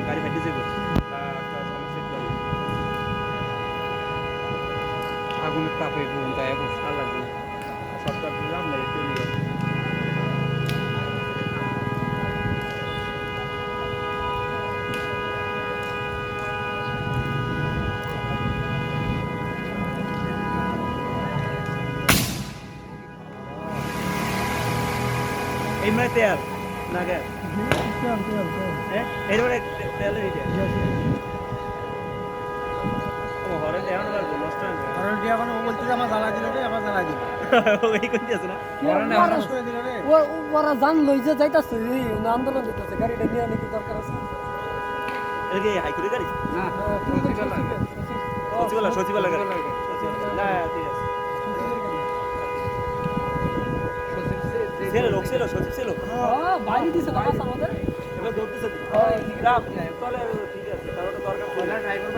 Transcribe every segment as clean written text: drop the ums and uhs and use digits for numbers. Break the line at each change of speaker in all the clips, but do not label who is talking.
গাড়ি ফেটে যাবো আগুনের তাপে তাই আর লাগবে না সবটা দিলাম না একটু নিয়ে এই মানে তেল না গ্যাস এরপরে তেল হরেন এমন লাগবে নষ্ট হয় না
হরেন দিয়ে এখন ও বলতে আমার জ্বালা দিল রে আবার জ্বালা দিল
ওই কোন আছে না
হরেন হরেন করে দিল রে
ওরা জান লই যে যাইতাছে এই আন্দোলন দিতেছে গাড়িটা নিয়ে নাকি দরকার আছে
এটা কি হাইকোর্টের গাড়ি
না
সচিবালয় গাড়ি না ঠিক আছে ছেলে লোক ছিল সচিব ছিল
বাইরে দিছে না বাস আমাদের
এবার দৌড়তেছে গ্রাম তাহলে ঠিক আছে তাহলে তো দরকার ছিল ড্রাইভার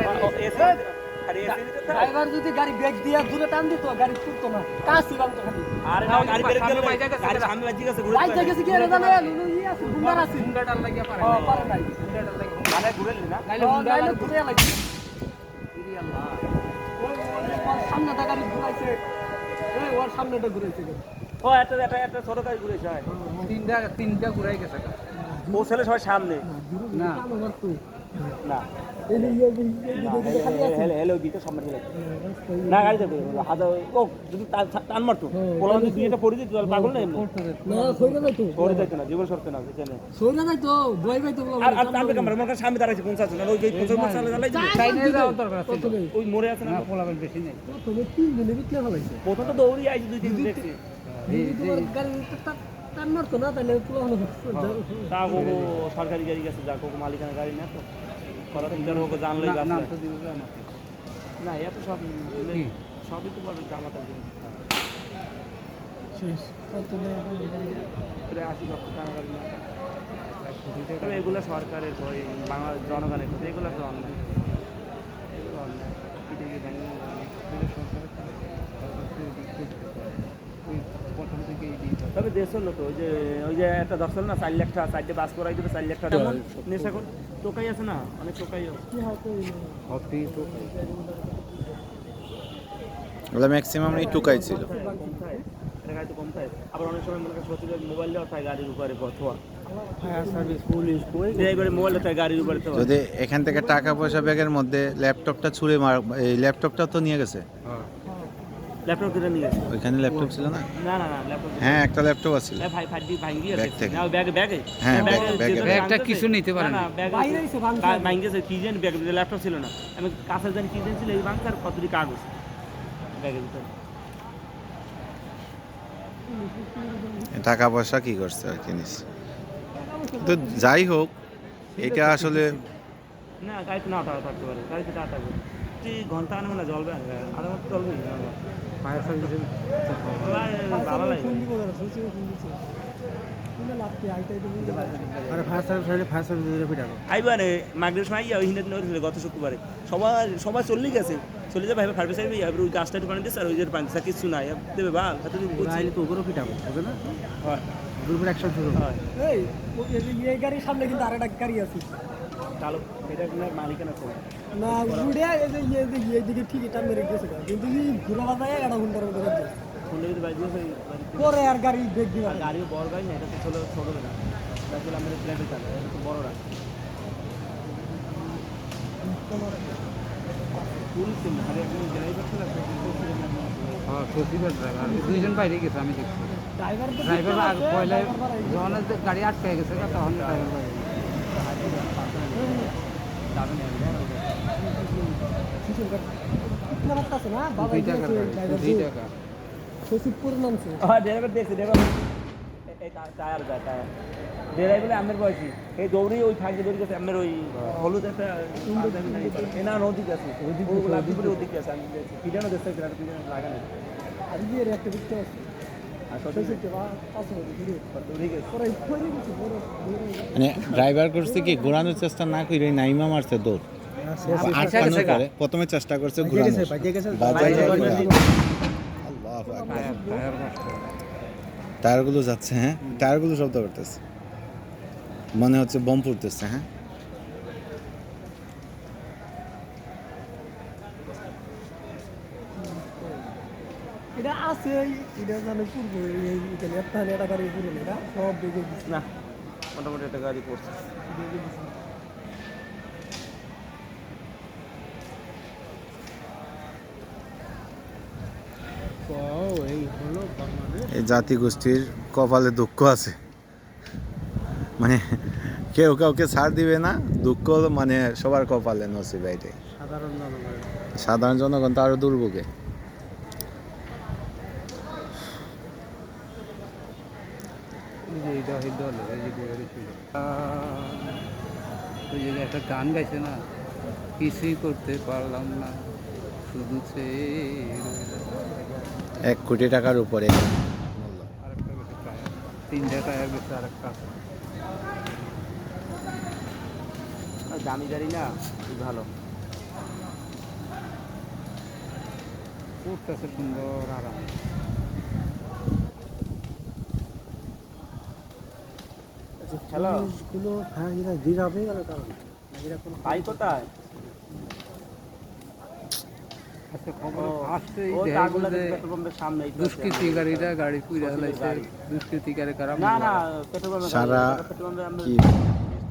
ড্রাইভার যদি গাড়ি ব্রেক দিয়ে দূরে টান দিত গাড়ি ছুটতো না কাশি বানতো খালি
আরে না গাড়ি ব্রেক দিলে গাড়ি সামনে বাজি গেছে ঘুরে
বাইক থেকে কি রে জানে লুলু ই আছে গুন্ডার আছে
গুন্ডাটার লাগিয়া পারে
পারে নাই
গুন্ডাটার লাগিয়া
মানে ঘুরে না
নাইলে গুন্ডা
নাইলে ঘুরে লাগি
ইরি আল্লাহ
ওর সামনেটা গাড়ি ঘুরাইছে এই ওর সামনেটা ঘুরাইছে
ও একটা ছোট গাড়ি ঘুরেছে হয়
তিনটা ঘুরাই গেছে
ও ছেলে সবাই সামনে
না
না হেলো দিতে সামনে চলে না গাড়ি যাবে হাজার ও যদি টান মারতো পোলা যদি দুইটা পড়ে দিত তাহলে পাগল না এমনি
না সইরা যাইতো
পড়ে যাইতো না জীবন সরতে না বুঝছেন
সইরা যাইতো ভয় পাইতো
আর টানবে ক্যামেরা মনে করেন সামনে দাঁড়াইছে 50 না ওই 50 সালে দাঁড়াইছে
সাইডে যাওয়ার দরকার আছে
ওই মোড়ে আছে না
পোলা বেশি নেই
প্রথমে তিন দিনে বিটলে ফেলাইছে
প্রথম তো দৌড়ি আইছে দুই তিন দেখছি
গাড়ি টান মারতো না তাহলে পুরো হলো
তা ও সরকারি গাড়ি গেছে যা কোক মালিকানা গাড়ি না তো করা তিনটার হোক জানলেই
নাম
বাঁচবে
তো দিবে আমাকে
না এত সব সবই তো বড় জামাতার জিনিস
শেষ কত
প্রায় 80 লক্ষ টাকা গাড়ি না তবে এগুলো সরকারের বাংলা জনগণের এগুলো তো অন্যায় এগুলো অন্যায় তবে দেশ হলো তো ওই যে একটা দর্শন না 4 লাখ টাকা 4টে বাস করাই দেবে 4 লাখ টাকা নেশা কর টোকাই আছে না অনেক টোকাই
কি হতো
ওগুলো ম্যাক্সিমাম এই টুকাই ছিল
এটা গাড়ি তো কম থাকে আবার অনেক সময় মনে করেন সচিবের মোবাইল দেওয়া থাকে গাড়ির উপরে থোয়া
ফায়ার সার্ভিস পুলিশ কই
এইবারে মোবাইল দেওয়া থাকে গাড়ির উপরে থোয়া
যদি এখান থেকে টাকা পয়সা ব্যাগের মধ্যে ল্যাপটপটা ছুঁড়ে এই ল্যাপটপটা তো নিয়ে গেছে
ল্যাপটপ কিনে নিয়ে গেছে
ওইখানে ল্যাপটপ ছিল না
না না না ল্যাপটপ
হ্যাঁ একটা ল্যাপটপ আছে
ভাই ফাটি ভাঙি
ব্যাগ
গেছে
থেকে।
না ব্যাগে ব্যাগে
হ্যাঁ, ব্যাগে।
ব্যাগটা কিছু নিতে পারে
না
না
ব্যাগ
বাইরে এসে ভাঙছে।
ভাঙি গেছে কি জানি ব্যাগ ল্যাপটপ ছিল না আমি কাছে জানি কি জানি ছিল এই ভাঙছে আর কতটি কাগজ ব্যাগের ভিতরে
টাকা পয়সা কি করছে আর কি নিস তো যাই হোক এটা আসলে
না গাড়িতে না থাকতে পারে গাড়িতে না থাকবে তুই ঘন্টা আনবে না জলবে আধা ঘন্টা চলবে
ফায়ার সার্ভিস
ভালো লাগে
আরে ফায়ার সার্ভিস হলে ফায়ার সার্ভিস দিয়ে পিটাবো
আইবানে মাগরিব সময় ইয়া হিন্দে নড়ছিল গত শুক্রবারে সবাই চলে গেছে চলে যাবে ভাইবে ফার্ভিস আইবে আর ওই গাছটা একটু পানি দিছে আর ওই যে পানি দিছে কিছু নাই দেবে বাল হাতে তুমি
আইলে তো ওগুলো পিটাবো বুঝে না
হয়
গ্রুপের অ্যাকশন শুরু
হয়
এই গাড়ির সামনে কিন্তু আরেকটা গাড়ি আছে
চালু এটা আপনার মালিকানা আছে
না উড়ে এই দিকে ঠিক এটা মেরে গেছে কিন্তু এই ঘুরা বাজায় একটা ঘন্টার মতো গেছে
ফোনে যদি বাজি আছে
পরে আর গাড়ি ব্রেক দিবা
গাড়িও বড় গাড়ি না এটা তো ছোট না আসলে আমাদের প্লেটে চালে এটা তো বড়রা পুলিশ আর একজন ড্রাইভার ছিল
হ্যাঁ সচিবের ড্রাইভার দুইজন বাইরে গেছে আমি দেখছি
ড্রাইভার
ড্রাইভার পয়লা যখন গাড়ি আটকে গেছে তখন ড্রাইভার বাইরে
যাবে না
আছে না বাবা
দুই টাকার গাড়ি 2 টাকা
সচিবপুর নামছে
হ্যাঁ ড্রাইভার দেখছি ড্রাইভার এই টায়ার ড্রাইভার আমের বয়সী এই দৌড়ি ওই ফাঁকে দৌড়ি গেছে আমের ওই হলুদ একটা এনা নদী আছে ওদিকে ওদিকে আছে আমি পিটানো দেখতে পিটানো লাগা না
আর ইয়ে একটা দিকতে আছে
আর সত্যি
মানে ড্রাইভার করছে কি ঘোরানোর চেষ্টা না করে নাইমা মারছে দৌড় আটকানোর পরে প্রথমে চেষ্টা করছে ঘোরানোর বাজায় যাওয়ার পরে আল্লাহু আকবার টায়ারগুলো যাচ্ছে হ্যাঁ টায়ারগুলো শব্দ করতেছে মনে হচ্ছে বম ফুটতেছে হ্যাঁ
এটা আছে এটা জানে পূর্ব ইতালি তাহলে এটা গাড়ি পুরো এটা সব দেখে দিচ্ছে
না মোটামুটি একটা গাড়ি পড়ছে
এই জাতিগোষ্ঠীর কপালে দুঃখ আছে, মানে কেউ কাউকে ছাড় দিবে না, দুঃখ মানে সবার কপালে নসিব এটাই। সাধারণ জনগণ তো আরো দুর্ভোগে।
ওই যে একটা গান গাইছে না, কিছুই করতে পারলাম না শুধু চেয়ে রইলাম।
1 কোটি টাকার উপরে
আরেকটা গেছে টায়ার, 3টা টায়ার গেছে আরেকটা।
দামি গাড়ি না ভালো
করতেছে সুন্দর আরাম।
হ্যালো
গুলো হ্যাঁ এরা জিরাবে গেল কারণ এরা কোনো
ভাই কোথায়
আচ্ছা খবর আসছে
ও
এই
তাগুলা
যে
পেট্রোল পাম্পের সামনে
দুষ্কৃতিকারীরা গাড়ি পুড়ে ফেলাইছে, দুষ্কৃতিকারী কারা
না না পেট্রোল পাম্পের
সারা
পেট্রোল পাম্পে আমরা
কি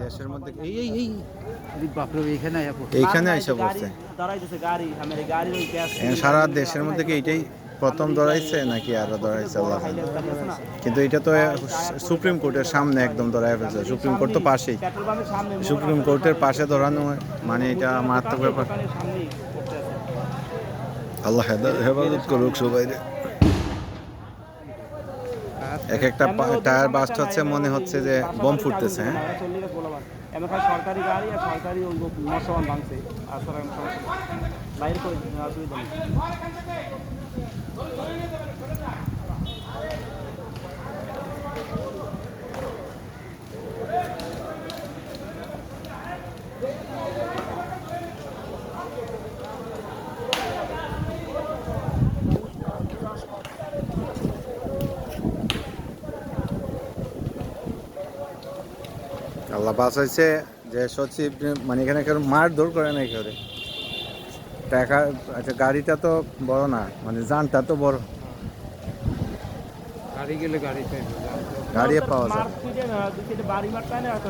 দেশের মধ্যে
এই এই এই আরে বাপরে এখানে আয়া পড়ছে।
এইখানে আইসা পড়ছে।
দাঁড়াইতেছে গাড়ি আমার গাড়ির ওই গ্যাস
সারা দেশের মধ্যে কি এটাই প্রথম ধরাইছে নাকি আরো ধরাইছে আল্লাহ জানে। কিন্তু এটা তো সুপ্রিম কোর্টের সামনে একদম ধরাই ফেলছে, সুপ্রিম কোর্ট তো পাশেই,
পেট্রোল পাম্পের সামনে
সুপ্রিম কোর্টের পাশে ধরানো হয়, মানে এটা মারাত্মক ব্যাপার।
দোকানের সামনেই করতে আছে
আল্লাহ হেফাজত করুক সবাই। এক একটা টায়ার বাস্ট হচ্ছে, মনে হচ্ছে যে বোম ফুটতেছে। হ্যাঁ
এমন সরকারি গাড়ি আর সরকারি ওই মশান ভাঙছে আর সরকারি বাইরে করে অসুবিধা নেই
আল্লাহ বাঁচাইছে যে সচিব, মানে এখানে কেউ মারধর করে না কেউ টাকা। আচ্ছা গাড়িটা তো বড় না, মানে যানটা তো বড়,
গাড়ি গেলে গাড়ি চাইবে
গাড়ি পাওয়া যায়।
বাড়ি মারতে না তো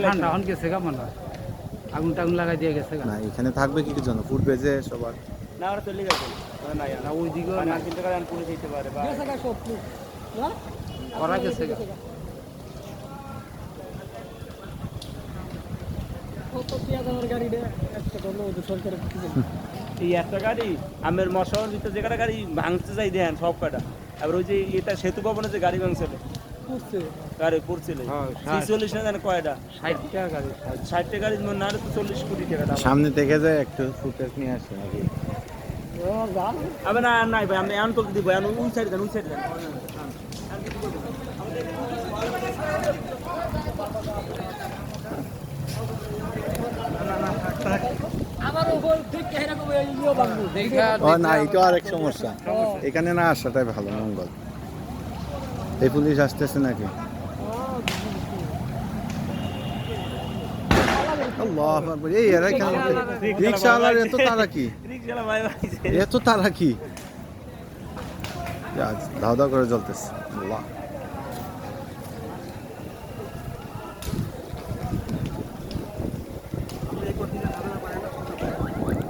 ঠান্ডা হন গেছে গা মনে হয়, আগুন টাগুন লাগাই দিয়ে গেছে গা।
না এখানে থাকবে কি জন্য, ফুটবে যে সবার।
না ওরা চলে গেছে না না ওই দিকে না চিন্তা করে পুলিশ দিতে পারে বা
গেছে গা সব না
করা গেছে গা।
কত টিয়া দামের গাড়িটা একটা করলো ওদের সরকারের কি জানি
এই একটা গাড়ি আমের মশার ভিতরে যে কটা গাড়ি ভাঙতে যাই দেন সব কটা। এবার ওই যে এটা সেতু ভবনে যে গাড়ি ভাঙছিল
করছে
গাড়ি পড়ছিল
হ্যাঁ,
40 না জানে কয়টা
60টা গাড়ি
60টা গাড়ি না হলে তো 40 কোটি টাকা দাম।
সামনে থেকে যে একটু ফুটেজ নিয়ে আসে নাকি।
ও গান
আবে না নাই ভাই আমি আন তোকে দিব আমি ওই সাইড দেন ওই সাইড দেন
আমার উপর ঠিক এরকম ইয়ে বাংলো
দেখা
ও না, এটা আরেক সমস্যা, এখানে না আসাটাই ভালো, মঙ্গল। এই পুলিশ আসতেছে নাকি? আল্লাহু আকবার, এই এরা কেন রিকশাওয়ালার এত তারা কি,
রিকশালা ভাই ভাই
এত তারা কি, ধাও ধাও করে জ্বলতেছে। আল্লাহ